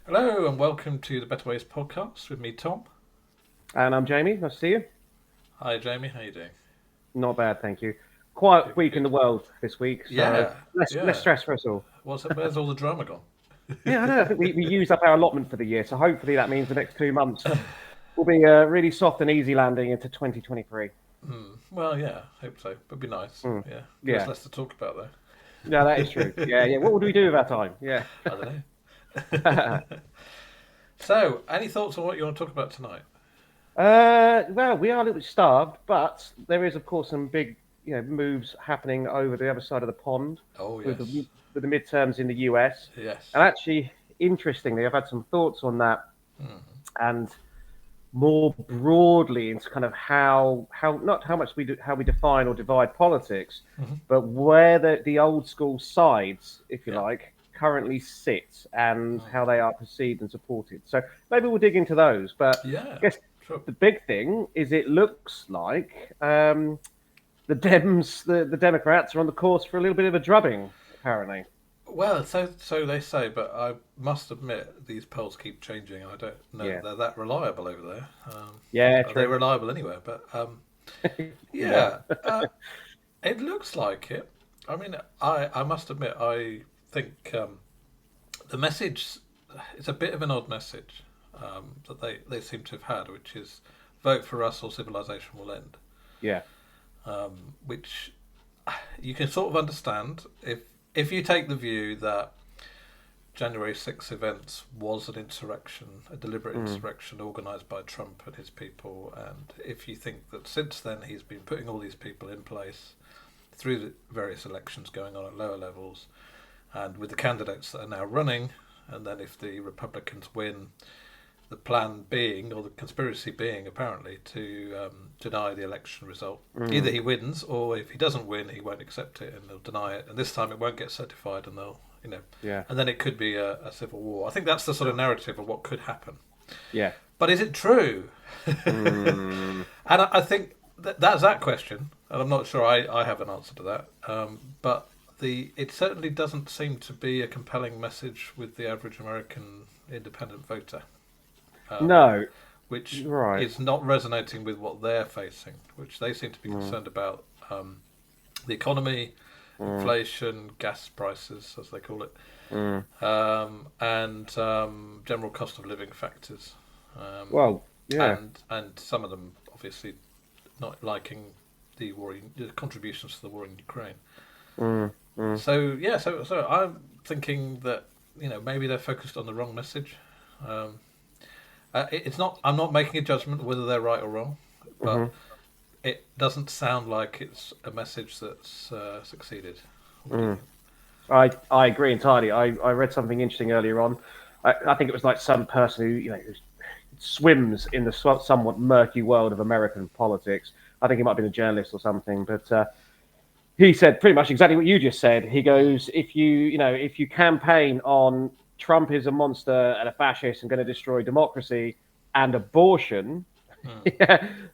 Hello and welcome to the Better Ways podcast with me, Tom. And I'm Jamie. Nice to see you. Hi, Jamie. How you doing? Not bad, thank you. Quiet Good, week in good. the world this week, so Yeah, less yeah. stress for us all. Where's all the drama gone? Yeah, I know. I think we used up our allotment for the year, so hopefully that means the next 2 months will be a really soft and easy landing into 2023. Well, yeah, hope so. Would be nice. Mm, Yeah, give us yeah, less to talk about yeah, that is true. though. Yeah, yeah. What would we do with our time? Yeah. I don't know. So, any thoughts on what you want to talk about tonight? Well, we are a little bit starved, but there is, of course, some big, moves happening over the other side of the pond Oh with yes, the midterms in the US. yes. And actually, interestingly, I've had some thoughts on that, and more broadly into kind of how not how much we do, how we define or divide politics, but where the old school sides, if you Yeah, like, currently sit and how they are perceived and supported. So maybe we'll dig into those. But yeah. I guess Sure. the big thing is it looks like the Democrats are on the course for a little bit of a drubbing, apparently. Well, so they say, but I must admit these polls keep changing. I don't know that Yeah, they're that reliable over there. yeah, Are they true. reliable anywhere? But Yeah. yeah, it looks like it. I mean, I must admit, I think the message is a bit of an odd message that they seem to have had, which is vote for us or civilization will end. Yeah. Which you can sort of understand if you take the view that January 6th events was an insurrection, a deliberate Mm, insurrection organised by Trump and his people, and if you think that since then he's been putting all these people in place through the various elections going on at lower levels, and with the candidates that are now running, and then if the Republicans win, the plan being, or the conspiracy being, apparently, to deny the election result. Either mm, he wins, or if he doesn't win, he won't accept it, and they'll deny it. And this time, it won't get certified, and yeah. and then it could be a civil war. I think that's the sort of narrative of what could happen. Yeah. But is it true? Mm, And I think that's that question, and I'm not sure I have an answer to that. But it certainly doesn't seem to be a compelling message with the average American independent voter, um, no, which right. is not resonating with what they're facing, which they seem to be Mm, concerned about the economy, mm, inflation, gas prices, as they call it, mm. and general cost of living factors, Well, yeah. and some of them obviously not liking the contributions to the war in Ukraine. Mm, mm, So yeah, so I'm thinking that maybe they're focused on the wrong message. Um, it's not. I'm not making a judgment whether they're right or wrong, but mm, it doesn't sound like it's a message that's succeeded. What do you mm. think? I agree entirely. I read something interesting earlier on. I think it was like some person who swims in the somewhat murky world of American politics. I think he might have been a journalist or something, but he said pretty much exactly what you just said. He goes, if you campaign on Trump is a monster and a fascist and going to destroy democracy and abortion, Hmm.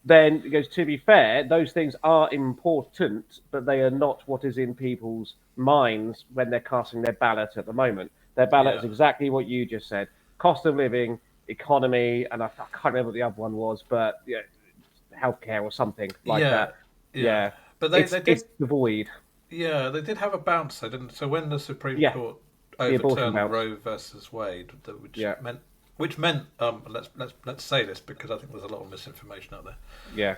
then he goes, to be fair, those things are important, but they are not what is in people's minds when they're casting their ballot at the moment. Their ballot is Yeah, exactly what you just said: cost of living, economy, and I can't remember what the other one was, but yeah, healthcare or something like yeah, that. yeah. Yeah, But it's they did. it's the void. Yeah, they did have a bounce, they didn't. So when the Supreme Yeah, Court the abortion overturned bounce. Roe versus Wade, Yeah, which meant let's say this because I think there's a lot of misinformation out there. yeah,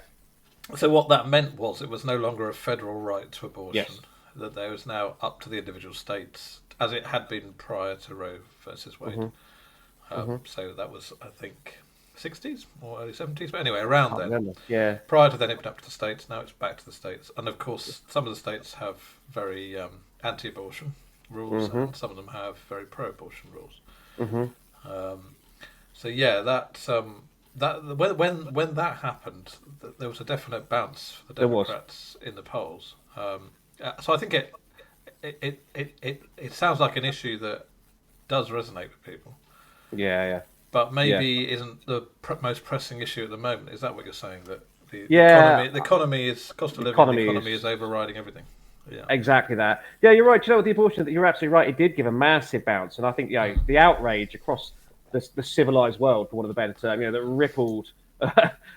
So what that meant was it was no longer a federal right to abortion; yes. that there was now up to the individual states, as it had been prior to Roe versus Wade. Hmm, hmm. So that was, I think, 60s or early 70s, but anyway, around Can't then. remember. Yeah. Prior to then, it went up to the states. Now it's back to the states, and of course, some of the states have very anti-abortion rules, Hmm, and some of them have very pro-abortion rules. hmm. Um, so yeah, that when that happened, there was a definite bounce for the There was. Democrats in the polls. So I think it sounds like an issue that does resonate with people, Yeah, yeah, but yeah, maybe isn't the most pressing issue at the moment. Is that what you're saying? That yeah. the economy is cost of living. The Economy economy is is overriding everything. Yeah. exactly that. Yeah, you're right. You know, with the abortion, you're absolutely right. It did give a massive bounce, and I think Mm. the outrage across the civilized world, for want of a better term, that rippled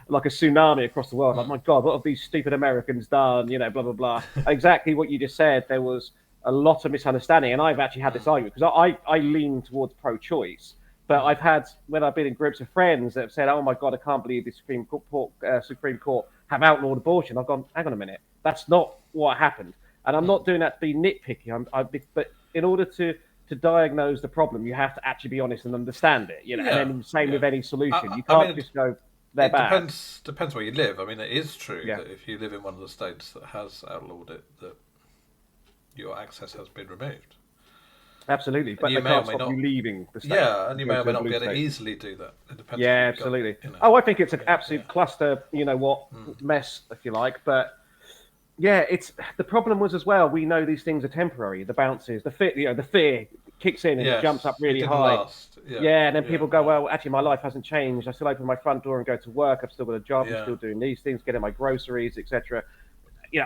like a tsunami across the world. Like, my God, what have these stupid Americans done? Blah, blah, blah. Exactly what you just said. There was a lot of misunderstanding. And I've actually had this argument because I lean towards pro-choice. But I've had, when I've been in groups of friends that have said, oh, my God, I can't believe the Supreme Court have outlawed abortion. I've gone, hang on a minute. That's not what happened. And I'm not doing that to be nitpicky. But in order to diagnose the problem, you have to actually be honest and understand it. And then same with any solution. You can't just go, they're bad. Depends where you live. I mean, it is true that if you live in one of the states that has outlawed it, that your access has been removed. Absolutely, but they can't stop you leaving the state. Yeah, and you may or may not be able to easily do that. It depends. Yeah, absolutely. Oh, I think it's an absolute cluster, mess, if you like. But yeah, it's the problem was as well. We know these things are temporary. The bounces, the fear kicks in and it jumps up really high. And then people go, well, actually, my life hasn't changed. I still open my front door and go to work. I've still got a job. I'm still doing these things, getting my groceries, etc.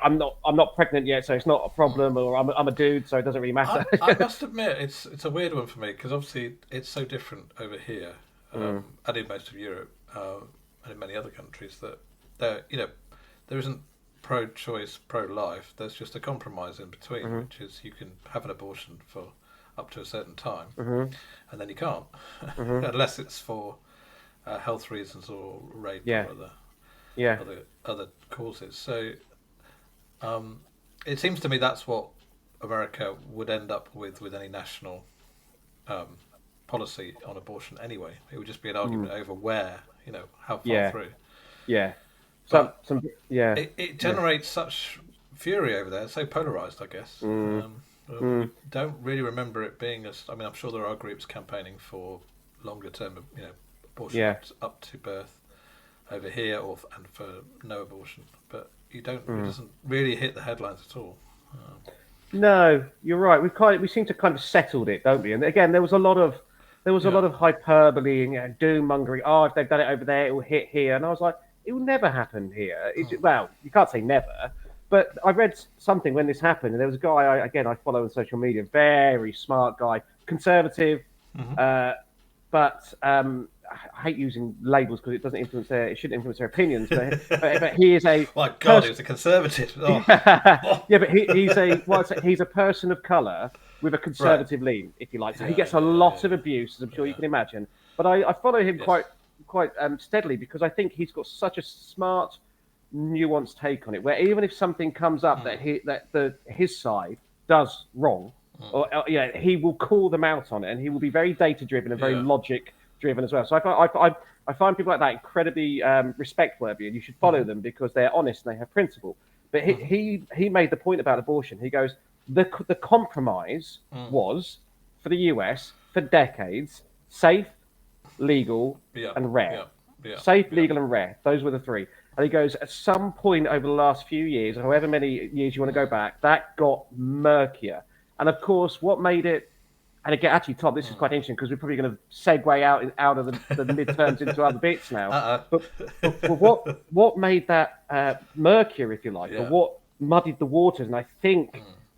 I'm not pregnant yet, so it's not a problem. Or I'm a dude, so it doesn't really matter. I must admit, it's a weird one for me because obviously it's so different over here and in most of Europe and in many other countries that there isn't pro-choice, pro-life. There's just a compromise in between, which is you can have an abortion for up to a certain time, and then you can't unless it's for health reasons or rape or other causes. So. It seems to me that's what America would end up with any national policy on abortion anyway. It would just be an argument over where, how far through. Yeah. It generates such fury over there. It's so polarized, I guess. Don't really remember it being I'm sure there are groups campaigning for longer term, abortion up to birth over here and for no abortion, but it doesn't really hit the headlines at all. No, you're right. We seem to kind of settled it, don't we? And again, there was a lot of hyperbole and doom mongering. Oh, if they've done it over there, it will hit here. And I was like, it will never happen here. Well, you can't say never, but I read something when this happened, and there was a guy I follow on social media, very smart guy, conservative, but I hate using labels because it shouldn't influence their opinions. But he is a. My God, he was a conservative. Oh. But he's a person of colour with a conservative lean, if you like. So he gets a lot of abuse, as I'm sure you can imagine. But I follow him quite steadily because I think he's got such a smart, nuanced take on it. Where even if something comes up that his side does wrong, or he will call them out on it, and he will be very data driven and very logic driven as well. So I find people like that incredibly respect worthy, and you should follow them because they're honest and they have principle. But he made the point about abortion. He goes, the compromise was for the US for decades: safe, legal, and rare. Safe, legal, and rare. Those were the three. And he goes, at some point over the last few years, however many years you want to go back, that got murkier. And of course, what made it. And again, actually, Tom, this is quite interesting because we're probably going to segue out of the midterms into other bits now. But what made that murkier, if you like, or what muddied the waters? And I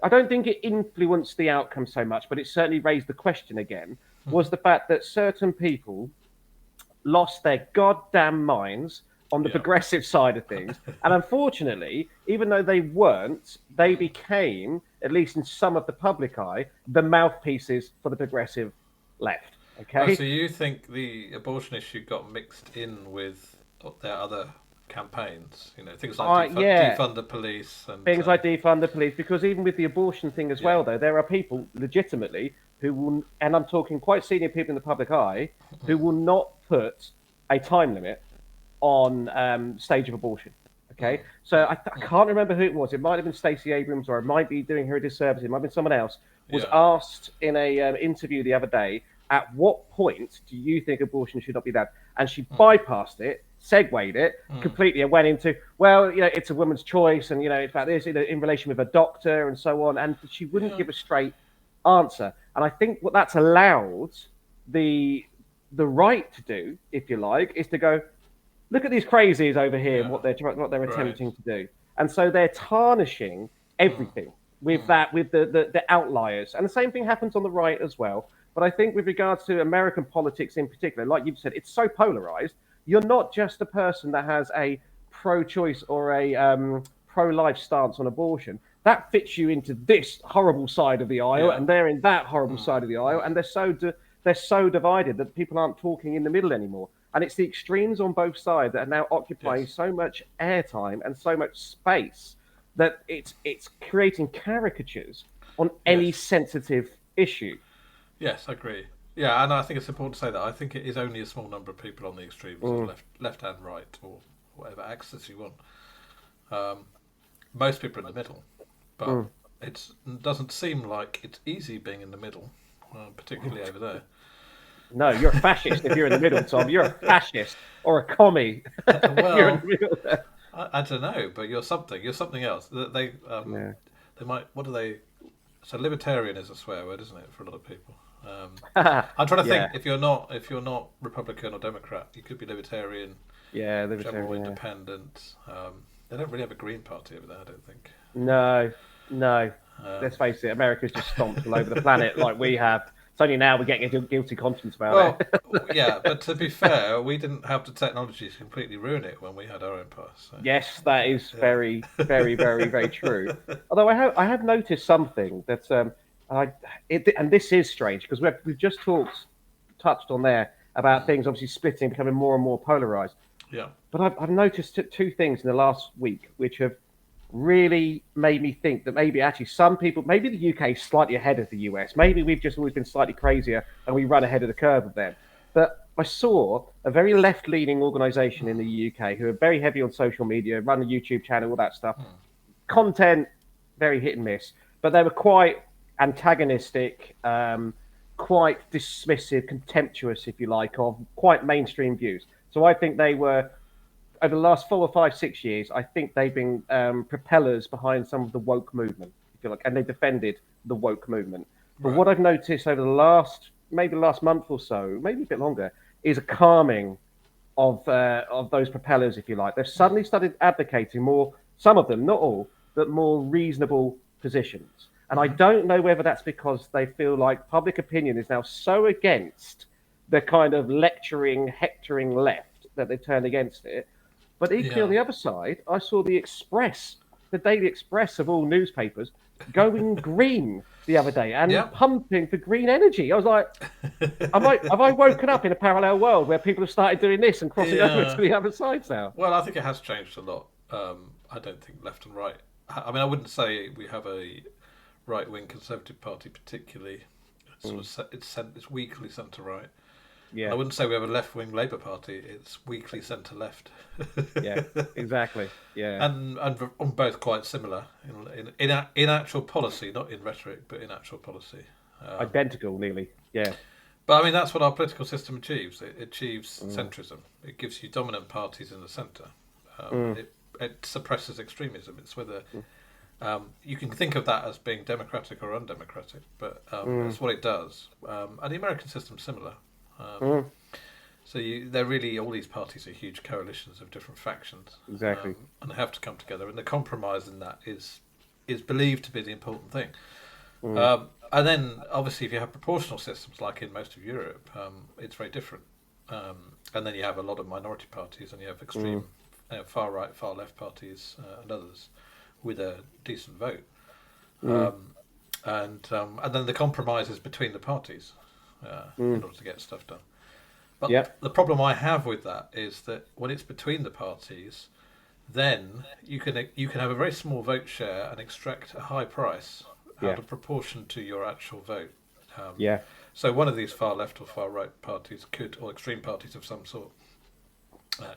don't think it influenced the outcome so much, but it certainly raised the question again, was the fact that certain people lost their goddamn minds on the progressive side of things. And unfortunately, even though they weren't, they became, at least in some of the public eye, the mouthpieces for the progressive left. Okay. So you think the abortion issue got mixed in with their other campaigns? Things like defund the police and things like defund the police. Because even with the abortion thing as well, though, there are people legitimately who will, and I'm talking quite senior people in the public eye, who will not put a time limit on stage of abortion. Okay, so I can't remember who it was. It might have been Stacey Abrams, or it might be doing her a disservice. It might have been someone else. Was asked in a interview the other day, at what point do you think abortion should not be done? And she bypassed it, segued it completely, and went into, well, it's a woman's choice, and it's about this in relation with a doctor and so on. And she wouldn't give a straight answer. And I think what that's allowed the right to do, if you like, is to go, look at these crazies over here and what they're attempting to do. And so they're tarnishing everything with the outliers. And the same thing happens on the right as well. But I think with regards to American politics in particular, like you've said, it's so polarized. You're not just a person that has a pro-choice or a pro-life stance on abortion. That fits you into this horrible side of the aisle, Yeah. and they're in that horrible side of the aisle, and they're so divided that people aren't talking in the middle anymore. And it's the extremes on both sides that are now occupying so much airtime and so much space that it's creating caricatures on any sensitive issue. Yes, I agree. Yeah, and I think it's important to say that. I think it is only a small number of people on the extremes, left and right, or whatever axis you want. Most people are in the middle, but it doesn't seem like it's easy being in the middle, particularly over there. No, you're a fascist if you're in the middle, Tom. You're a fascist or a commie. Well, You're in the middle there. I don't know, but you're something. You're something else. They might. What do they? So libertarian is a swear word, isn't it, for a lot of people? I'm trying to think. If you're not Republican or Democrat, you could be libertarian. Yeah, libertarian. Or independent. They don't really have a Green Party over there, I don't think. No. Let's face it, America's just stomped all over the planet like we have. It's only now we're getting a guilty conscience about it. Yeah, but to be fair, we didn't have the technology to completely ruin it when we had our empire. So. Yes, that is very, very, very, very true. Although I have noticed something that, and this is strange because we've just touched on there about things obviously splitting, becoming more and more polarized. Yeah. But I've noticed two things in the last week which have really made me think that maybe actually some people, maybe the UK is slightly ahead of the US. Maybe we've just always been slightly crazier and we run ahead of the curve of them. But I saw a very left-leaning organisation in the UK who are very heavy on social media, run a YouTube channel, all that stuff. Content, very hit and miss. But they were quite antagonistic, quite dismissive, contemptuous, if you like, of quite mainstream views. So I think they were, over the last 4 or 5, 6 years, I think they've been propellers behind some of the woke movement, if you like, and they defended the woke movement. But what I've noticed over the last month or so, maybe a bit longer, is a calming of those propellers, if you like. They've suddenly started advocating more, some of them, not all, but more reasonable positions. And I don't know whether that's because they feel like public opinion is now so against the kind of lecturing, hectoring left that they turned against it. But equally on the other side, I saw the Daily Express of all newspapers, going green the other day and pumping for green energy. I was like, have I woken up in a parallel world where people have started doing this and crossing over to the other side now? Well, I think it has changed a lot. I don't think left and right. I mean, I wouldn't say we have a right-wing Conservative Party particularly. It's weakly centre-right. Yeah. I wouldn't say we have a left-wing Labour Party. It's weakly centre-left. Yeah, exactly. Yeah, and on both quite similar in actual policy, not in rhetoric, but in actual policy. Identical, nearly. Yeah. But I mean, that's what our political system achieves. It achieves centrism. It gives you dominant parties in the centre. It suppresses extremism. It's whether you can think of that as being democratic or undemocratic, but that's what it does. And the American system's similar. So they're really, all these parties are huge coalitions of different factions. Exactly. And they have to come together. And the compromise in that is believed to be the important thing. And then, obviously, if you have proportional systems, like in most of Europe, it's very different. And then you have a lot of minority parties, and you have extreme far right, far left parties and others with a decent vote. And then the compromise is between the parties in order to get stuff done. But the problem I have with that is that when it's between the parties, then you can have a very small vote share and extract a high price out of proportion to your actual vote. So one of these far left or far right parties or extreme parties of some sort,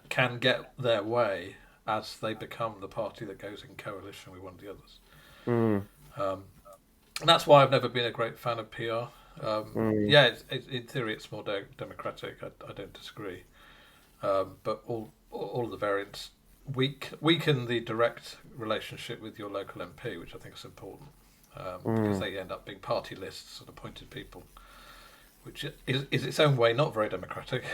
can get their way as they become the party that goes in coalition with one of the others. And that's why I've never been a great fan of PR. In theory it's more democratic. I don't disagree. But all of the variants weaken the direct relationship with your local MP, which I think is important, because they end up being party lists and appointed people, which is its own way not very democratic.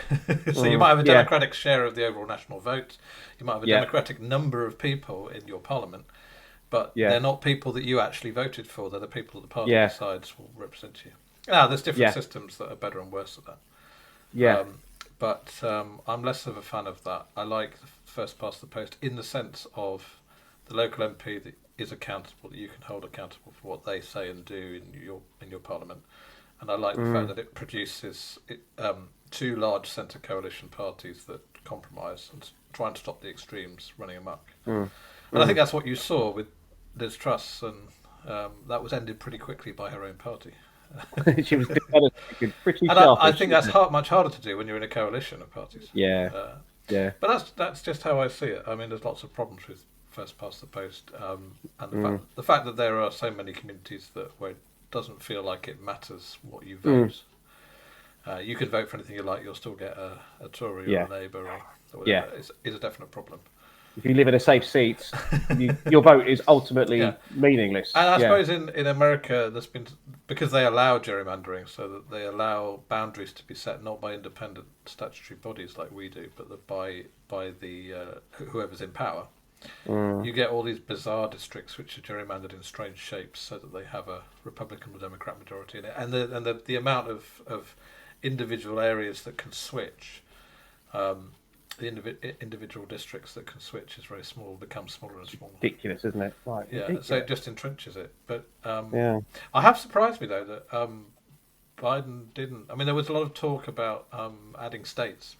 So you might have a democratic share of the overall national vote. You might have a democratic number of people in your parliament, but they're not people that you actually voted for. They're the people that the party decides will represent you. There's different Yeah. systems that are better and worse at that. Yeah. But I'm less of a fan of that. I like the first past the post in the sense of the local MP that is accountable, that you can hold accountable for what they say and do in your parliament. And I like the fact that it produces two large centre coalition parties that compromise and try and stop the extremes running amok. And I think that's what you saw with Liz Truss, and that was ended pretty quickly by her own party. She was pretty And sharp. I think that's much harder to do when you're in a coalition of parties. Yeah. Yeah. But that's just how I see it. I mean, there's lots of problems with first past the post, and the fact that there are so many communities where it doesn't feel like it matters what you vote. You can vote for anything you like, you'll still get a Tory or a Labour or whatever. It's a definite problem. If you live in a safe seat, your vote is ultimately meaningless. And I suppose in America, there's been, because they allow gerrymandering, so that they allow boundaries to be set not by independent statutory bodies like we do, but by the whoever's in power. You get all these bizarre districts which are gerrymandered in strange shapes, so that they have a Republican or Democrat majority in it, and the amount of individual areas that can switch. The individual districts that can switch is very small, becomes smaller and smaller. Ridiculous, isn't it? Right. Yeah, ridiculous. so it just entrenches it. But Yeah. I have surprised me though that Biden didn't. I mean, there was a lot of talk about adding states.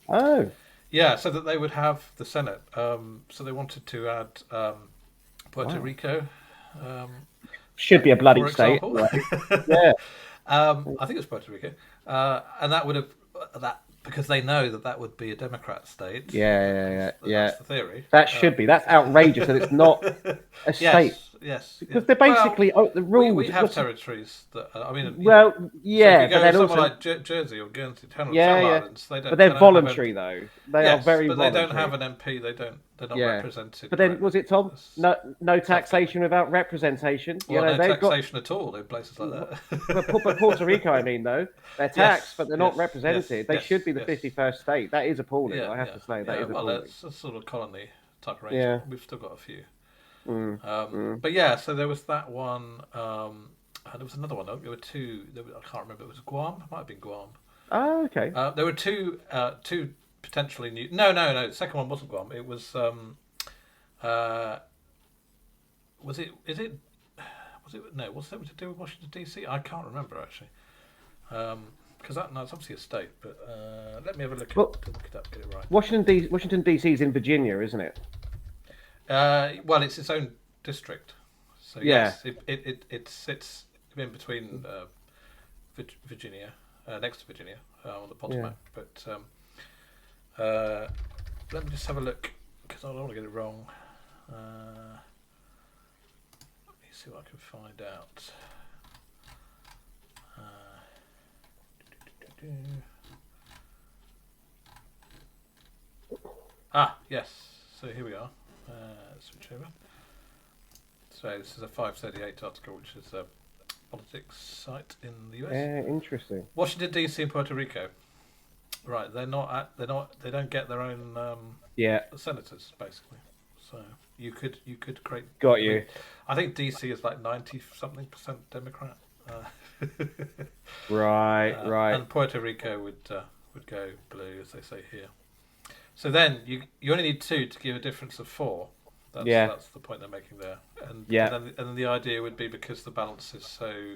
Oh. Yeah, so that they would have the Senate. So they wanted to add Puerto Rico. Should be a bloody for state. example. Right? Yeah. I think it was Puerto Rico, and that would have because they know that would be a Democrat state. Yeah. That's the theory. That should be. That's outrageous that it's not a state. Yes. Because they're basically the rules. We have territories that I mean. Well, so yeah, if you go but then somewhere also like Jersey or Guernsey, Channel Islands, they don't. But they're voluntary though. They are very but voluntary. they don't have an MP. They're not represented. But then was it Tom? No taxation without representation. Well, no taxation at all in places like that. But Puerto Rico, I mean, though, they're taxed, but they're not represented. They should be the 51st state. That is appalling. I have to say that is appalling. Well, it's a sort of colony type arrangement. We've still got a few. But so there was that one. And there was another one. There were two. I can't remember. It was Guam. It might have been Guam. Oh, okay. There were two potentially new. No. The second one wasn't Guam. It was. Was it? Is it? Was it? No. What's that to do with Washington D.C.? I can't remember actually. Because it's obviously a state. But let me have a look. Look it up. Get it right. Washington D.C. is in Virginia, isn't it? Well, it's its own district. So yes, it sits in between Virginia, next to Virginia on the Potomac. But let me just have a look because I don't want to get it wrong. Let me see what I can find out. Yes. So here we are. Switch over. So this is a 538 article, which is a politics site in the US. Interesting. Washington D.C. and Puerto Rico. Right, they don't get their own senators basically. So you could create. Got you. I think D.C. is like 90-something% Democrat. Right. And Puerto Rico would go blue, as they say here. So then you only need 2 to give a difference of 4. That's the point they're making there. And then the idea would be because the balance is so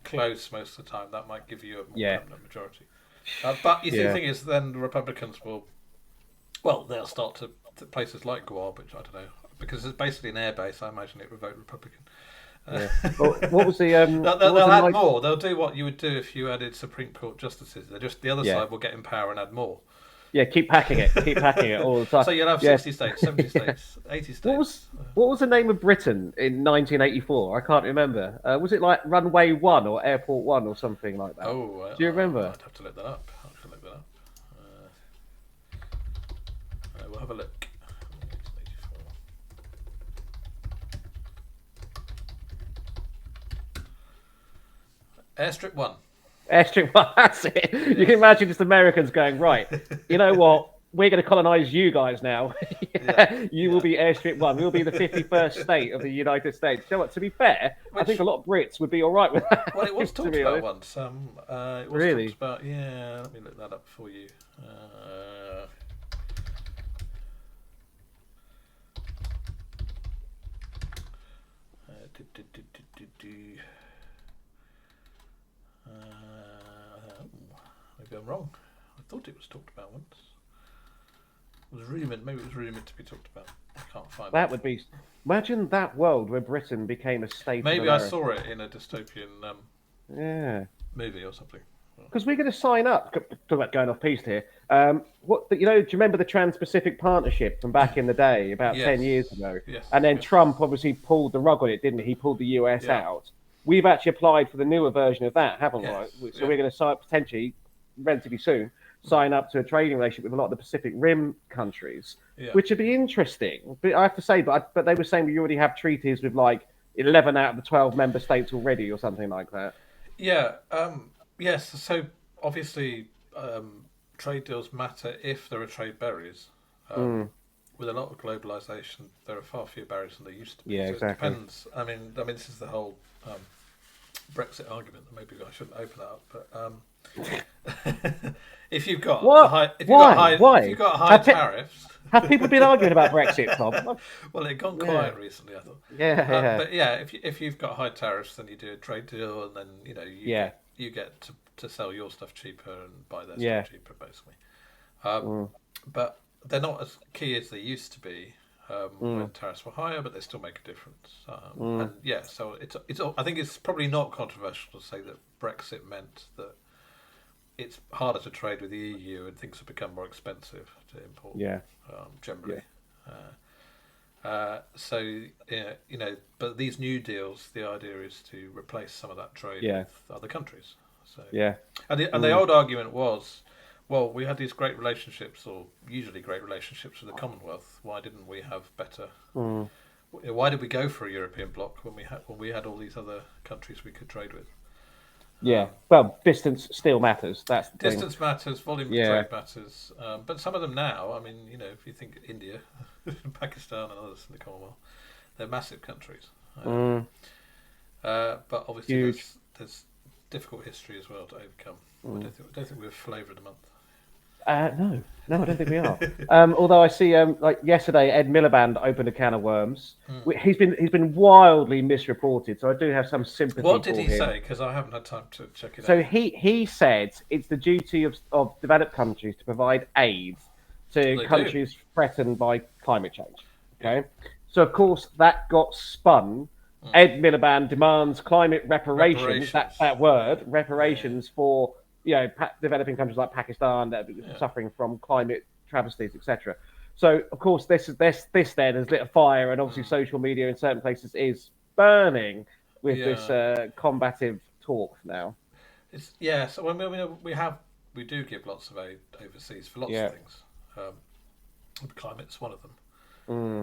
close most of the time, that might give you a more permanent majority. But you see, the thing is, then the Republicans they'll start to places like Guam, which I don't know, because it's basically an air base. I imagine it would vote Republican. What was the? They'll add more. They'll do what you would do if you added Supreme Court justices. They're just the other side will get in power and add more. Yeah, keep hacking it all the time. So you'll have 60 states, 70 states, 80 states. What was the name of Britain in 1984? I can't remember. Was it like Runway 1 or Airport 1 or something like that? Oh, do you remember? I'd have to look that up. We'll have a look. Airstrip 1. Airstrip 1, that's it. You can imagine just Americans going, right, you know what? we're going to colonize you guys now. You will be airstrip one. We'll be the 51st state of the United States. So, to be fair, I think a lot of Brits would be all right with that. Well, it was talked about once. It was really? talked about. Yeah, let me look that up for you. Maybe I'm wrong. I thought it was talked about once. It was rumoured. Maybe it was rumoured to be talked about. I can't find that. Would be. Imagine that world where Britain became a state. Maybe I saw it in a dystopian movie or something. Because we're going to sign up. Talk about going off piste here. Do you remember the Trans-Pacific Partnership from back in the day, about 10 years ago? Yes, and then Trump obviously pulled the rug on it, didn't he? He pulled the US out. We've actually applied for the newer version of that, haven't we? So we're going to sign potentially, relatively soon, sign up to a trading relationship with a lot of the Pacific Rim countries, which would be interesting. But I have to say, but they were saying we already have treaties with like 11 out of the 12 member states already, or something like that. Yeah. Yes. So obviously, trade deals matter if there are trade barriers. With a lot of globalization, there are far fewer barriers than there used to be. Yeah, so exactly. It depends. I mean, this is the whole Brexit argument. That maybe I shouldn't open that up, but if you've got high tariffs, have people been arguing about Brexit, Tom? Well, it gone quiet recently, I thought. But if you've got high tariffs, then you do a trade deal, and then you get to sell your stuff cheaper and buy their stuff cheaper, basically. But they're not as key as they used to be when tariffs were higher, but they still make a difference. So it's. I think it's probably not controversial to say that Brexit meant that it's harder to trade with the EU and things have become more expensive to import. Generally. But these new deals, the idea is to replace some of that trade with other countries. So and the old argument was, well, we had these great relationships, or usually great relationships with the Commonwealth. Why didn't we have better? Why did we go for a European bloc when we had all these other countries we could trade with? Well, distance still matters. That's the distance thing. Matters, volume of trade matters. But some of them now, I mean, if you think India, Pakistan, and others in the Commonwealth, they're massive countries. But obviously, there's difficult history as well to overcome. I don't think we're flavour of the month. No, I don't think we are. Although I see, like yesterday, Ed Miliband opened a can of worms. He's been wildly misreported, so I do have some sympathy. What did he say? Because I haven't had time to check it out. So he said it's the duty of developed countries to provide aid to countries threatened by climate change. Okay, so of course that got spun. Ed Miliband demands climate reparations. That word, reparations for developing countries like Pakistan that are suffering from climate travesties, etc. So, of course, this then has lit a fire, and obviously social media in certain places is burning with this combative talk now. So we do give lots of aid overseas for lots of things. Climate's one of them.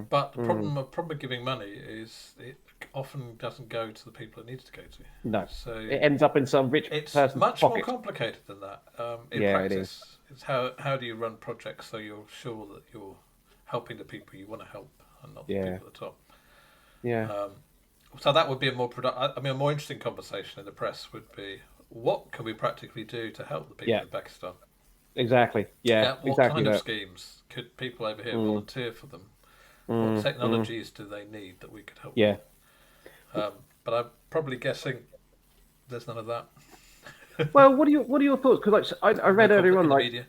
But the problem of giving money is it often doesn't go to the people it needs to go to. No, so it ends up in some rich person's pocket. It's much more complicated than that. In practice, it's how do you run projects so you're sure that you're helping the people you want to help and not the people at the top. So that would be a more interesting conversation in the press would be, what can we practically do to help the people in Pakistan? Exactly. What kind of schemes could people over here volunteer for them? What technologies do they need that we could help with? But I'm probably guessing there's none of that. Well, what are your thoughts? Because I read earlier on, I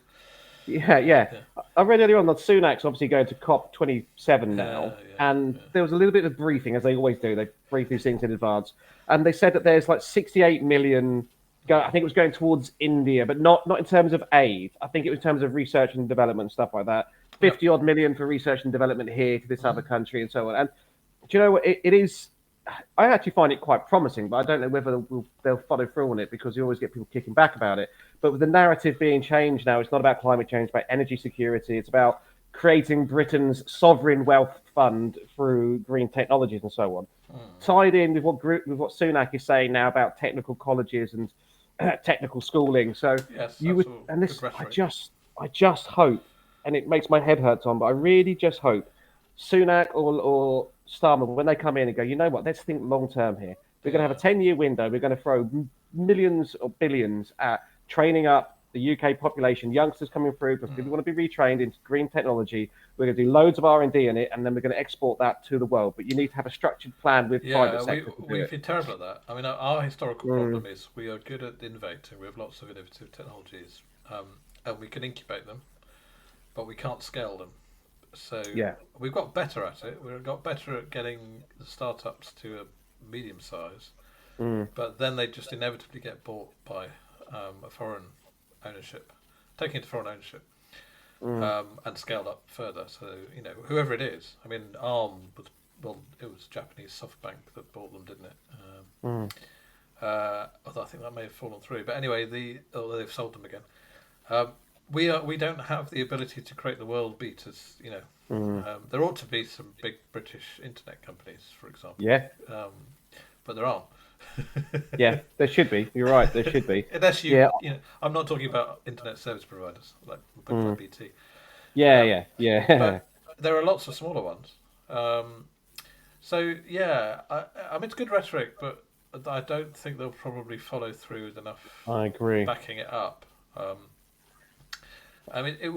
read earlier on that Sunak's obviously going to COP27 now, and there was a little bit of briefing, as they always do. They brief these things in advance, and they said that there's like 68 million. I think it was going towards India, but not in terms of aid. I think it was in terms of research and development, stuff like that. 50 odd million for research and development here to this other country and so on. And do you know what it is? I actually find it quite promising, but I don't know whether they'll follow through on it, because you always get people kicking back about it. But with the narrative being changed now, it's not about climate change, it's about energy security. It's about creating Britain's sovereign wealth fund through green technologies and so on. Tied in with what Sunak is saying now about technical colleges and technical schooling. So I just hope and it makes my head hurt, Tom, but I really just hope Sunak or Starmer, when they come in and go, you know what, let's think long term here. We're going to have a 10-year window. We're going to throw millions or billions at training up the UK population, youngsters coming through because people want to be retrained into green technology. We're going to do loads of R&D in it, and then we're going to export that to the world. But you need to have a structured plan with private sector. We've been terrible at that. I mean, our historical problem is we are good at innovating. We have lots of innovative technologies, and we can incubate them, but we can't scale them. So we've got better at it. We've got better at getting the startups to a medium size, but then they just inevitably get bought by a foreign ownership, taken into foreign ownership, and scaled up further. So whoever it is. I mean, Arm it was Japanese SoftBank that bought them, didn't it? Although I think that may have fallen through. But anyway, they've sold them again. We don't have the ability to create the world beaters. There ought to be some big British internet companies, for example. But there aren't. Yeah, there should be. You're right. There should be. Unless I'm not talking about internet service providers like BT. Yeah. But there are lots of smaller ones. I mean, it's good rhetoric, but I don't think they'll probably follow through with enough. I agree. Backing it up. I mean, it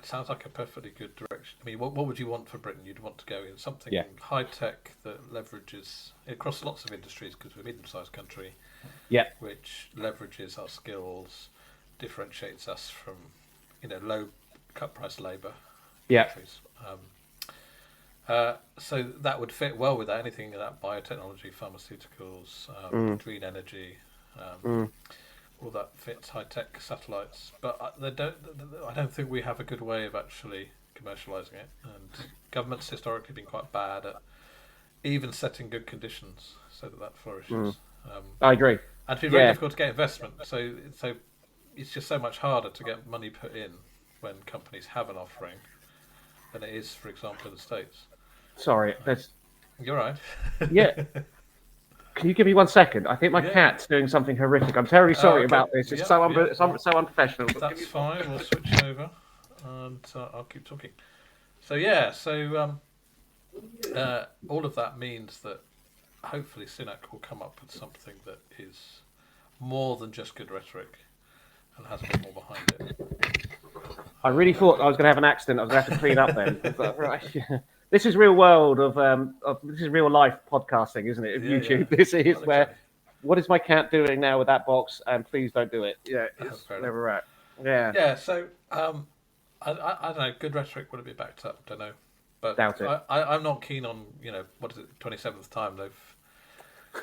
sounds like a perfectly good direction. I mean, what would you want for Britain? You'd want to go in something high tech that leverages across lots of industries because we're a medium-sized country. Which leverages our skills, differentiates us from low cut price labour. Countries. So that would fit well with anything in that biotechnology, pharmaceuticals, green energy. All that fits, high-tech satellites, but I don't think we have a good way of actually commercialising it. And governments historically been quite bad at even setting good conditions so that flourishes. I agree. And it's been very difficult to get investment. So it's just so much harder to get money put in when companies have an offering than it is, for example, in the States. Sorry, you're right. Yeah. Can you give me 1 second? I think my cat's doing something horrific. I'm terribly sorry about this. It's so unprofessional. That's fine. We'll switch over, and I'll keep talking. All of that means that hopefully Sunak will come up with something that is more than just good rhetoric and has a bit more behind it. I really thought I was going to have an accident. I was going to have to clean up then. This is real world this is real life podcasting, isn't it? Of YouTube. This is where. What is my cat doing now with that box? And please don't do it. Yeah, it's where we're at. Yeah. Yeah. So I don't know. Good rhetoric would it be backed up? Don't know. But doubt it. I'm not keen on 27th time they've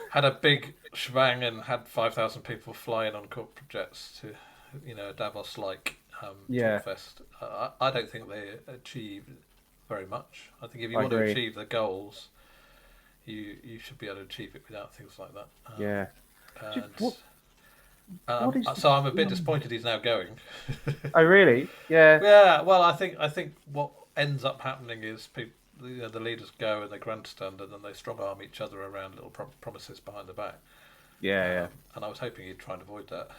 had a big shebang and had 5,000 people fly in on corporate jets to Davos like fest. I don't think they achieved very much. I think if you want to achieve the goals, you should be able to achieve it without things like that. So I'm a bit disappointed he's now going. Oh really? Yeah. Yeah. Well, I think what ends up happening is people, the leaders go and they grandstand and then they strong arm each other around little promises behind the back. Yeah. And I was hoping he'd try and avoid that.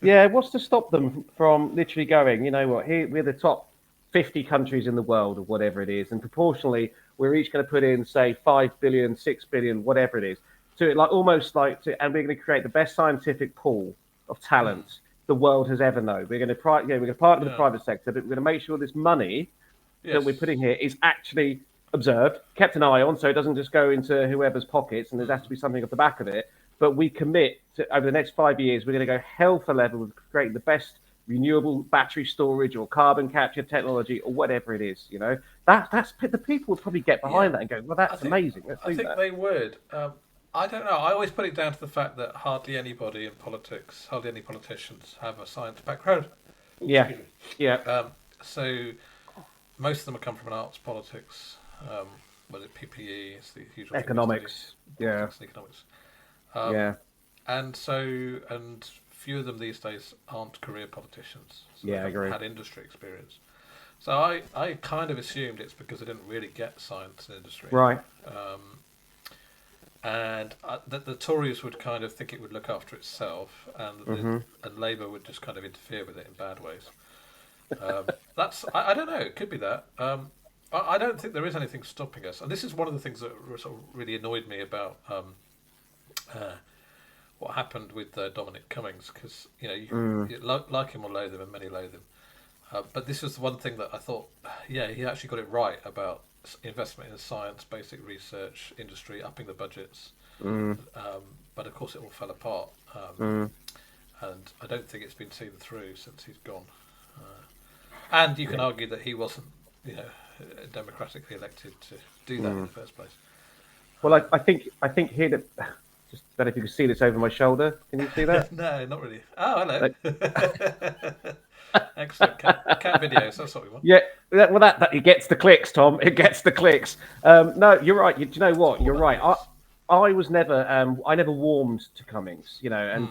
Yeah. What's to stop them from literally going? You know what? Here we're the top 50 countries in the world or whatever it is, and proportionally we're each going to put in say 5 billion, 6 billion, whatever it is, to and we're going to create the best scientific pool of talent the world has ever known. We're going to partner with the private sector, but we're going to make sure this money that we're putting here is actually observed, kept an eye on, so it doesn't just go into whoever's pockets, and there has to be something at the back of it. But we commit to over the next 5 years, we're going to go hell for leather with creating the best renewable battery storage or carbon capture technology or whatever it is. That's the people would probably get behind that and go, well, that's amazing. I think they would. I don't know. I always put it down to the fact that hardly any politicians have a science background. Yeah. So most of them have come from an arts politics. Was it PPE? It's the usual economics. Economics. And few of them these days aren't career politicians. So they haven't had industry experience. So I kind of assumed it's because they didn't really get science in industry. Right. And the Tories would kind of think it would look after itself, and Labour would just kind of interfere with it in bad ways. I don't know. It could be that. I don't think there is anything stopping us, and this is one of the things that sort of really annoyed me about uh, what happened with Dominic Cummings, because you like him or loathe him, and many loathe him. But this was the one thing that I thought, yeah, he actually got it right about investment in science, basic research, industry, upping the budgets. But of course, it all fell apart, and I don't think it's been seen through since he's gone. And you can argue that he wasn't, democratically elected to do that in the first place. Well, I think here that just that if you can see this over my shoulder, can you see that? No, not really. Oh, hello. Excellent cat videos. That's what we want. Yeah, well, that it gets the clicks, Tom. It gets the clicks. No, you're right. Do you know what? You're right. I was never, I never warmed to Cummings, and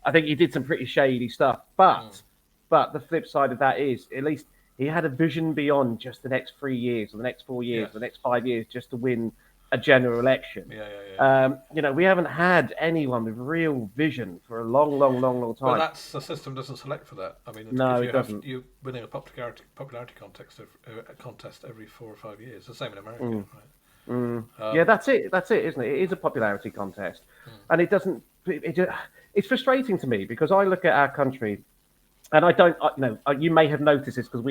I think he did some pretty shady stuff. But the flip side of that is, at least he had a vision beyond just the next 3 years or the next 4 years, or the next 5 years, just to win a general election. We haven't had anyone with real vision for a long time. Well, the system doesn't select for that. I mean, no, it doesn't. You're winning a popularity contest every 4 or 5 years. The same in America, right? Yeah, that's it, isn't it? It is a popularity contest, and it doesn't. It's frustrating to me because I look at our country. And I don't know. You may have noticed this because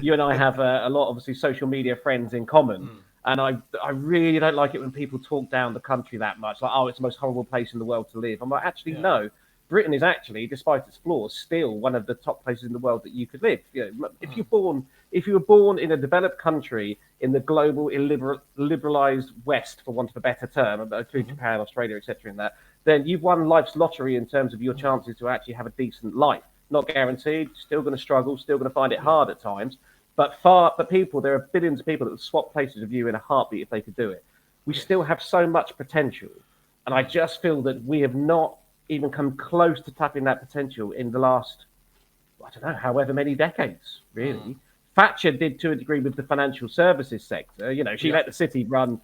you and I have a lot, obviously, social media friends in common. And I really don't like it when people talk down the country that much. Like, oh, it's the most horrible place in the world to live. I'm like, actually, no. Britain is actually, despite its flaws, still one of the top places in the world that you could live. If you were born in a developed country in the global liberalized West, for want of a better term, including Japan, Australia, etc., in that, then you've won life's lottery in terms of your chances to actually have a decent life. Not guaranteed, still going to struggle, still going to find it hard at times. But there are billions of people that would swap places with you in a heartbeat if they could do it. We still have so much potential. And I just feel that we have not even come close to tapping that potential in the last, I don't know, however many decades, really. Thatcher did to a degree with the financial services sector. She let the city run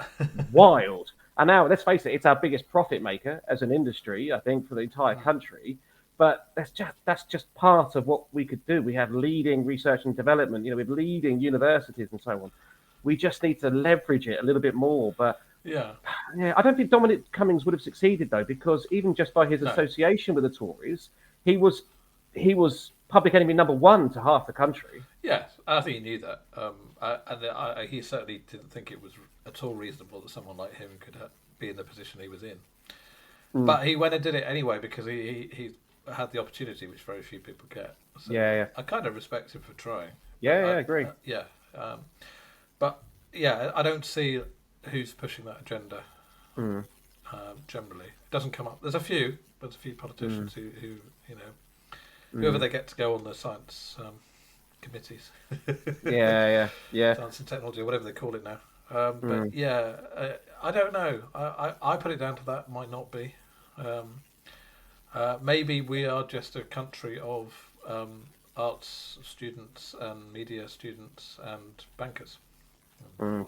wild. And now, let's face it, it's our biggest profit maker as an industry, I think, for the entire country. But that's just part of what we could do. We have leading research and development, with leading universities and so on. We just need to leverage it a little bit more. But I don't think Dominic Cummings would have succeeded, though, because even just by his association with the Tories, he was public enemy number one to half the country. Yes, I think he knew that. And he certainly didn't think it was at all reasonable that someone like him could be in the position he was in. But he went and did it anyway because he had the opportunity, which very few people get. So I kind of respect him for trying. I agree. But I don't see who's pushing that agenda. Generally, it doesn't come up. There's a few politicians who whoever they get to go on the science committees. Science and technology, or whatever they call it now. But I don't know. I put it down to that. Might not be. Maybe we are just a country of arts students and media students and bankers.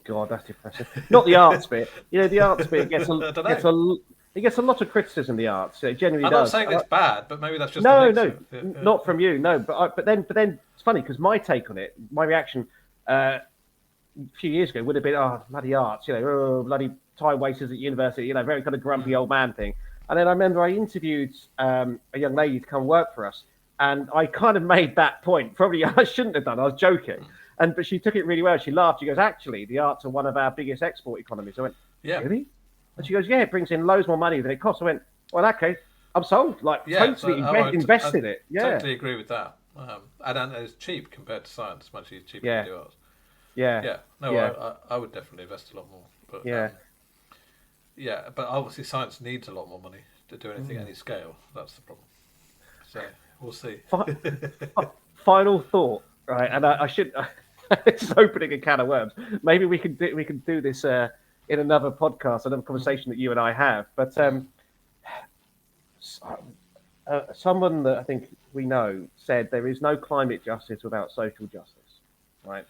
God, that's depressing. Not the arts bit. The arts bit gets a lot of criticism. The arts, it genuinely does. I'm not saying it's bad, but maybe that's just not from you. No, but then it's funny because my take on it, my reaction a few years ago would have been, oh, bloody arts, bloody time wasters at university, very kind of grumpy old man thing. And then I remember I interviewed a young lady to come work for us, and I kind of made that point. Probably I shouldn't have done. I was joking, but she took it really well. She laughed. She goes, "Actually, the arts are one of our biggest export economies." I went, "Yeah, really?" And she goes, "Yeah, it brings in loads more money than it costs." I went, "Well, in that case, I'm sold. Totally invest in it." Yeah, totally agree with that. And it's cheap compared to science. Much cheaper to do arts. I would definitely invest a lot more. But, but obviously science needs a lot more money to do anything at any scale. That's the problem. So we'll see. Final thought, right? And I should. It's opening a can of worms. Maybe we can do this in another podcast, another conversation that you and I have. But someone that I think we know said there is no climate justice without social justice, right?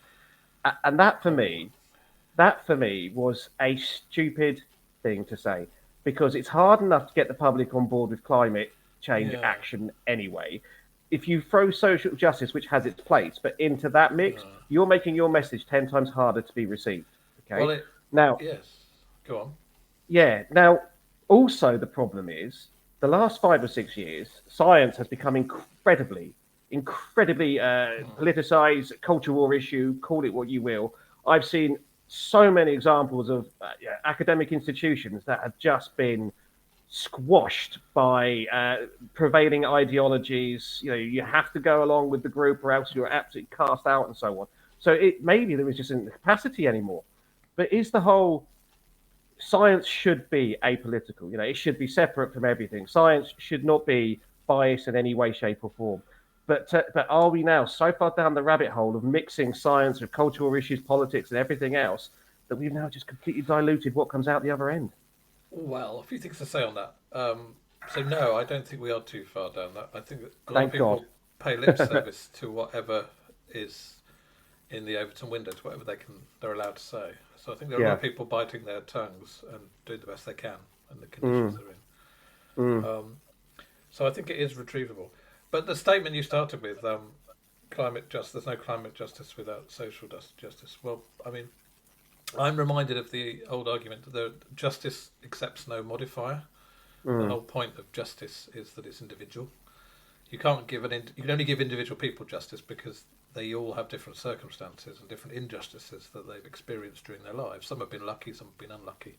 And that for me was a stupid thing to say, because it's hard enough to get the public on board with climate change action anyway. if you throw social justice, which has its place, but into that mix, you're making your message 10 times harder to be received. Okay. Well, now, yes, go on. Yeah. Now, also the problem is the last 5 or 6 years, science has become incredibly politicized, culture war issue. Call it what you will. I've seen so many examples of academic institutions that have just been squashed by prevailing ideologies. You have to go along with the group or else you're absolutely cast out and so on. So maybe there is just isn't the capacity anymore. But is the whole science should be apolitical? It should be separate from everything. Science should not be biased in any way, shape, or form. But are we now so far down the rabbit hole of mixing science with cultural issues, politics, and everything else that we've now just completely diluted what comes out the other end? Well, a few things to say on that. So no, I don't think we are too far down that. I think that a lot Thank of people God. pay lip service to whatever is in the Overton window, to whatever they're allowed to say. So I think there are a lot of people biting their tongues and doing the best they can in the conditions they're in. So I think it is retrievable. But the statement you started with, climate justice, there's no climate justice without social justice. Well, I mean, I'm reminded of the old argument that justice accepts no modifier. The whole point of justice is that it's individual. You can't give you can only give individual people justice because they all have different circumstances and different injustices that they've experienced during their lives. Some have been lucky, some have been unlucky.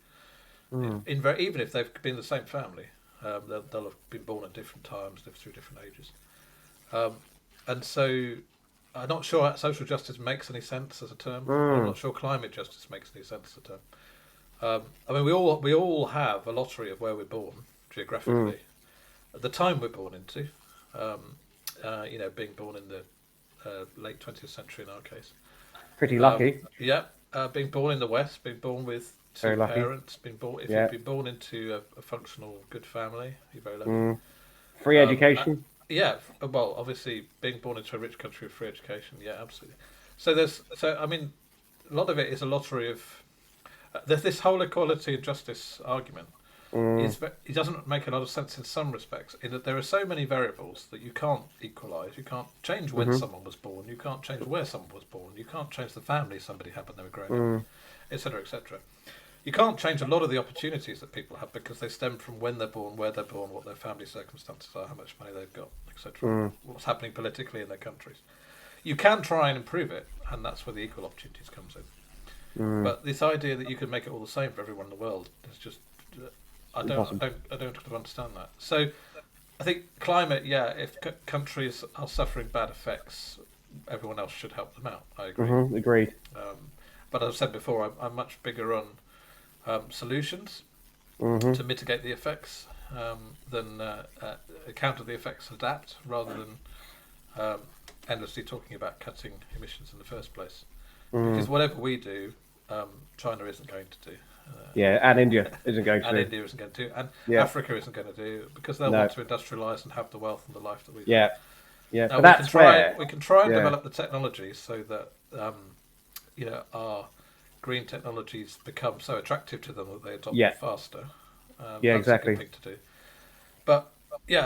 Even if they've been the same family, they'll have been born at different times, lived through different ages. And so I'm not sure social justice makes any sense as a term. I'm not sure climate justice makes any sense as a term. I mean, we all have a lottery of where we're born geographically, at the time we're born into. Being born in the late 20th century in our case. Pretty lucky. Being born in the West, being born with two parents, you've been born into a functional, good family, you're very lucky. Free education. Well, obviously, being born into a rich country with free education, absolutely. So I mean, a lot of it is a lottery of. There's this whole equality and justice argument. It doesn't make a lot of sense in some respects, in that there are so many variables that you can't equalise. You can't change when someone was born. You can't change where someone was born. You can't change the family somebody had when they were growing up, etc., etc. You can't change a lot of the opportunities that people have because they stem from when they're born, where they're born, what their family circumstances are, how much money they've got, etc. What's happening politically in their countries. You can try and improve it, and that's where the equal opportunities comes in. But this idea that you can make it all the same for everyone in the world is just I don't understand that. So I think climate, if countries are suffering bad effects, everyone else should help them out. I agree. Agreed. But as I've said before, I'm much bigger on solutions to mitigate the effects than counter the effects, adapt, rather than endlessly talking about cutting emissions in the first place. Because whatever we do, China isn't going to do. And India isn't going to. And India isn't going to. And Africa isn't going to do, because they'll want to industrialise and have the wealth and the life that we do. Now, we can try and develop the technology so that our green technologies become so attractive to them that they adopt it faster. That's exactly. a good thing to do. But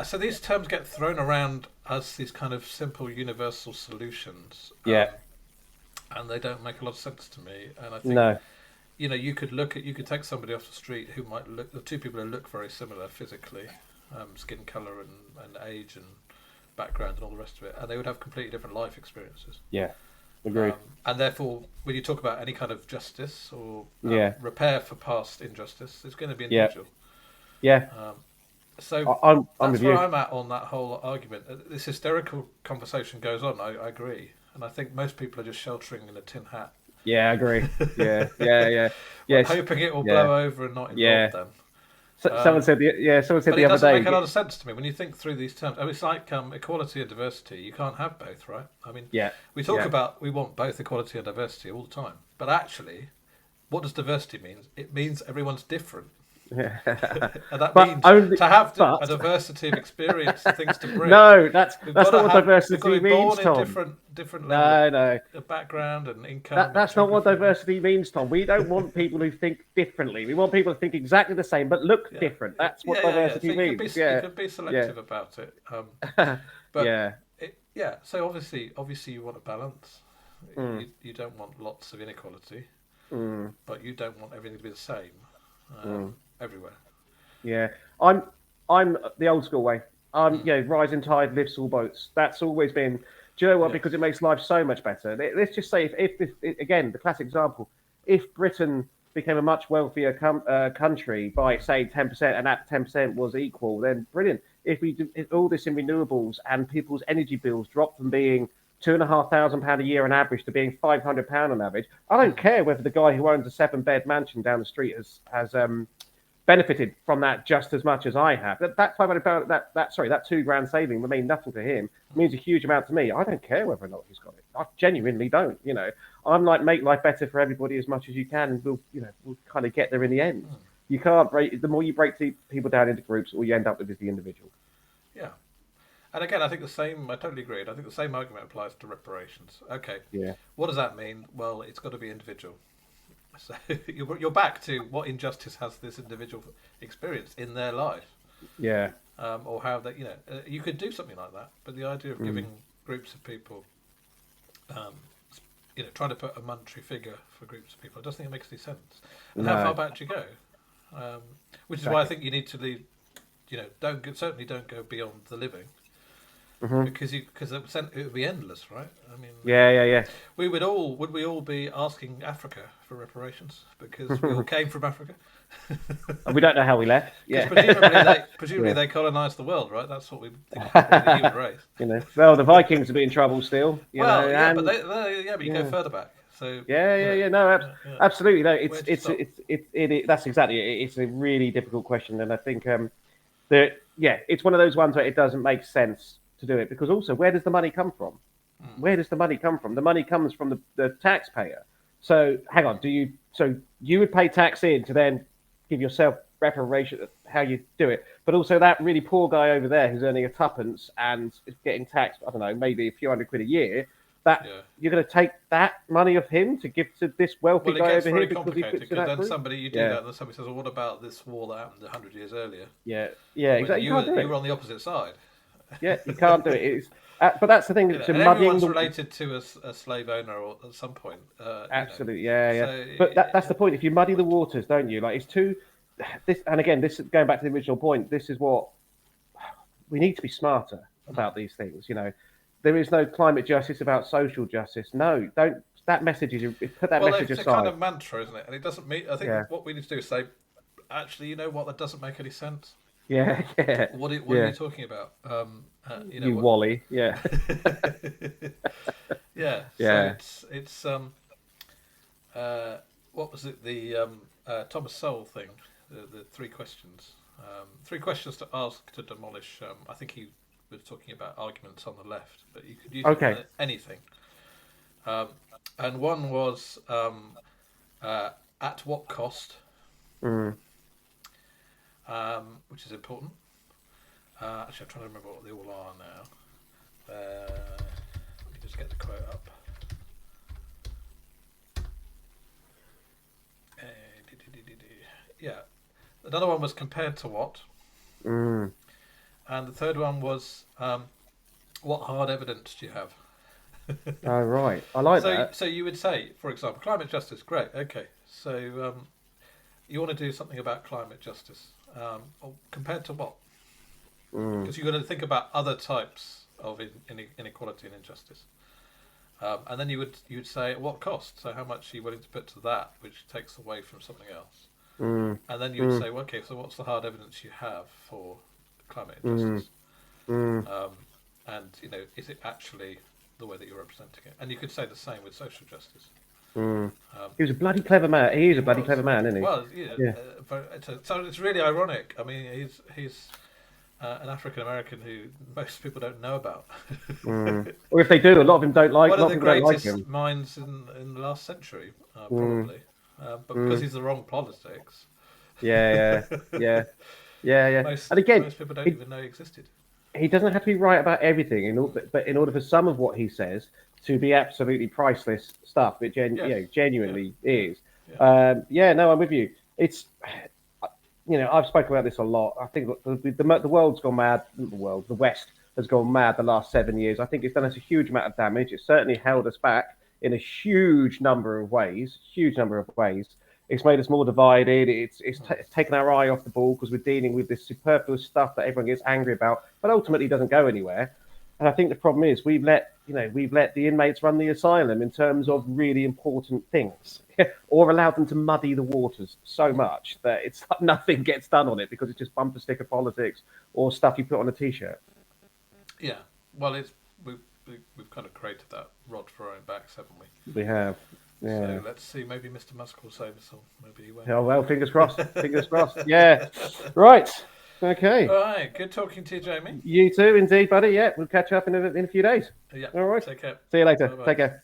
so these terms get thrown around as these kind of simple universal solutions. And they don't make a lot of sense to me. And I think you could take somebody off the street who might look, the two people who look very similar physically, skin colour and age and background and all the rest of it, and they would have completely different life experiences. Agreed. And therefore, when you talk about any kind of justice or repair for past injustice, it's going to be individual. So that's where I'm at on that whole argument. This hysterical conversation goes on. I agree, and I think most people are just sheltering in a tin hat. I agree. Hoping it will blow over and not involve them. Someone said the other day. It doesn't make a lot of sense to me when you think through these terms. I mean, it's like equality and diversity. You can't have both, right? I mean, we talk about we want both equality and diversity all the time, but actually, what does diversity mean? It means everyone's different. And that means to have a diversity of experience and things to bring. No, that's not what diversity means, Tom. Different level of background and income. That's not what diversity means, Tom. We don't want people who think differently. We want people to think exactly the same but look different. That's what diversity means. You can be selective about it. So obviously, you want a balance. Mm. You don't want lots of inequality, Mm. but you don't want everything to be the same Mm. everywhere. Yeah, I'm the old school way. Rising tide lifts all boats. That's always been. Do you know what? Yes. Because it makes life so much better. Let's just say, if again, the classic example, if Britain became a much wealthier country by say 10%, and that 10% was equal, then brilliant. If all this in renewables and people's energy bills dropped from being £2,500 a year on average to being £500 on average, I don't care whether the guy who owns a 7-bed mansion down the street has benefited from that just as much as I have. That £500, that £2,000 saving would mean nothing to him. It means a huge amount to me. I don't care whether or not he's got it. I genuinely don't. I'm like, make life better for everybody as much as you can, and we'll kind of get there in the end. You can't break. The more you break people down into groups, all you end up with is the individual. Yeah. And again, I think the same. I totally agree. I think the same argument applies to reparations. Okay. Yeah. What does that mean? Well, it's got to be individual. So you're back to what injustice has this individual experienced in their life. Yeah. Or how that you could do something like that. But the idea of giving groups of people, trying to put a monetary figure for groups of people, I don't think it makes any sense. And how far back do you go? Which is why I think you need to leave. Certainly don't go beyond the living. Because it would be endless, right? I mean, yeah. Would we all be asking Africa for reparations because we all came from Africa? And we don't know how we left. Yeah, presumably they colonised the world, right? That's what we think of the human race. Well, the Vikings would be in trouble still. But you go further back. So absolutely. No, that's exactly it. It's a really difficult question, and I think it's one of those ones where it doesn't make sense to do it, because also, where does the money come from? Where does the money come from? The money comes from the taxpayer. So hang on, so you would pay tax in to then give yourself reparation, how you do it, but also that really poor guy over there who's earning a tuppence and is getting taxed, I don't know, maybe a few £100 a year, you're going to take that money of him to give to this wealthy guy over here because he fits in that group? Somebody that, and somebody says, well, what about this war that happened 100 years earlier? Yeah, exactly. You were on the opposite side. Yeah, you can't do it. But that's the thing. Everyone's related to a slave owner or at some point. Absolutely, yeah. So, but that's the point. If you muddy the waters, don't you? Like, it's too. And again, this is going back to the original point. This is what we need to be smarter about these things. There is no climate justice without social justice. No, don't. That message is put that message aside. It's a kind of mantra, isn't it? And it doesn't mean. I think what we need to do is say, actually, you know what? That doesn't make any sense. Yeah. What are you talking about? Wally. Yeah. Yeah. So it's what was it? The Thomas Sowell thing. The 3 questions. 3 questions to ask to demolish. I think he was talking about arguments on the left, but you could use it for anything. And one was at what cost. Which is important. Actually, I'm trying to remember what they all are now. Let me just get the quote up. Yeah. Another one was compared to what? And the third one was what hard evidence do you have? Oh, right. I like that. So you would say, for example, climate justice, great, okay. So you want to do something about climate justice. Compared to what? Because you've got to think about other types of inequality and injustice, and then you would say at what cost? So how much are you willing to put to that, which takes away from something else? And then you would say, well, okay, so what's the hard evidence you have for climate injustice? And is it actually the way that you're representing it? And you could say the same with social justice. He was a bloody clever man. He is a bloody clever man, isn't he? Well, so it's really ironic. I mean, he's an African American who most people don't know about. Or if they do, a lot of them don't like. One of the greatest him. minds in the last century, probably, but because he's the wrong politics. Yeah. Most people don't even know he existed. He doesn't have to be right about everything, but in order for some of what he says to be absolutely priceless stuff, it genuinely is. No, I'm with you. It's, I've spoken about this a lot. I think the world's gone mad. The West has gone mad the last 7 years. I think it's done us a huge amount of damage. It's certainly held us back in a huge number of ways. It's made us more divided. It's taken our eye off the ball because we're dealing with this superfluous stuff that everyone gets angry about, but ultimately doesn't go anywhere. And I think the problem is we've let the inmates run the asylum in terms of really important things, or allowed them to muddy the waters so much that it's like nothing gets done on it because it's just bumper sticker politics or stuff you put on a t-shirt. Yeah, well, we've kind of created that rod for our own backs, haven't we? We have. Yeah. So let's see. Maybe Mr. Musk will save us all. Maybe he won't. Oh well, fingers crossed. Fingers crossed. Yeah. Right. Okay. All right. Good talking to you, Jamie. You too, indeed, buddy. Yeah, we'll catch up in a few days. Yeah. All right. Take care. See you later. Bye-bye. Take care.